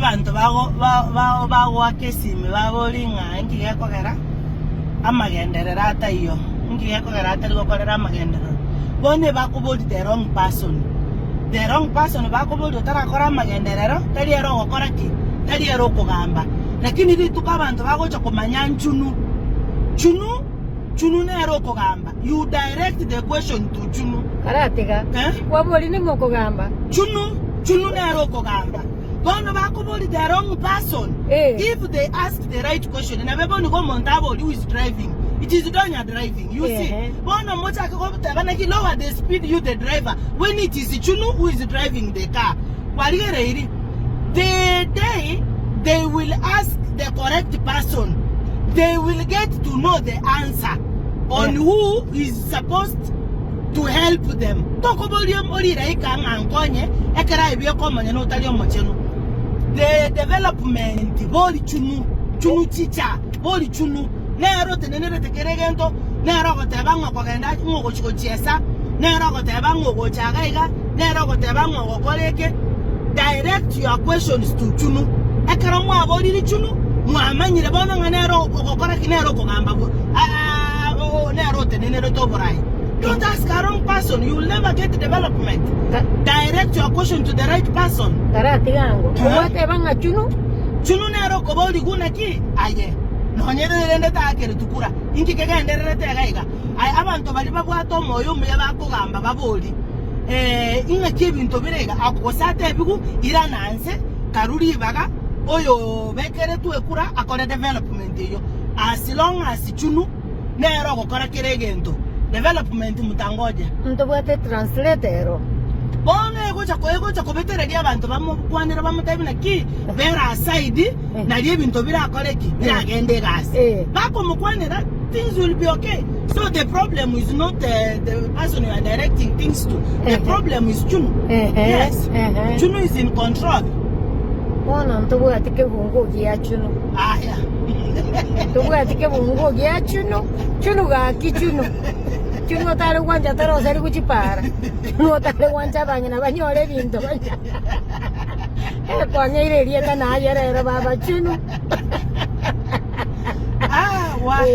abantu bago Kisii babolinga ngiye kogera amagenderera ata iyo ngiye kogera ata gokorera amagenderera bone bakubodi the wrong person bakubodi tarakora amagenderero tariero gokora ki tariero kugamba lakini rituka abantu bagocha kumanya Chunu nero kugamba. You direct the question to Chunu. Karatiga. Waboli ni ngokugamba. Chunu nero kugamba. Bono bakuboli the wrong person. If they ask the right question, and everybody go montabo who is driving. It is Donya driving. You see. Bono mocha ko lower the speed you the driver. When it is Chunu who is driving the car. The day they will ask the correct person, they will get to know the answer on who is supposed to help them. The development, boli Chunu teacher, boli Chunu. Nero tenere tekeregento, nero gotebango kogenda ngo chiesa, nero gotebango gochagaiga, nero gotebango gokoreke. Direct your questions to Chunu. Ekaramu abori Chunu. Muamanyire bono nganero gokora kinero kugamba nero tenenero toborai. Don't ask a wrong person, you will never get development. Direct your question to the right person. Karati yangu kuwate banga Chunu nero koboli guna ki aye no nyere rende takere tukura inki kegendere tegaiga ay abantu bali babwato moyo mbe bakugamba baboli inga kibinto birega akosate bigu irananse karuri baga oyo bekere tuekura akore development yo as long as Chunu nero gokora kiregento development mutangoja ntobwate translator bono ego cha kobetere dia abantu bamukwanira bamutabina ki bera aside na die binto birakoreki biragende gas bako mukwanira things will be okay. So the problem is not the person you are directing things to. The problem is Chunu. Yes. Chunu is in control. Bona ntobo atike bungo ya Chunu. Ah yeah. Ntobo atike bungo ya Chunu. Chunu ga kichunu. Chunu tare kwanja taro sari kuchipara. No tare kwanja banyina banyole binto banya. Kwanya ile rieta na yere baba Chunu. Ah, wow.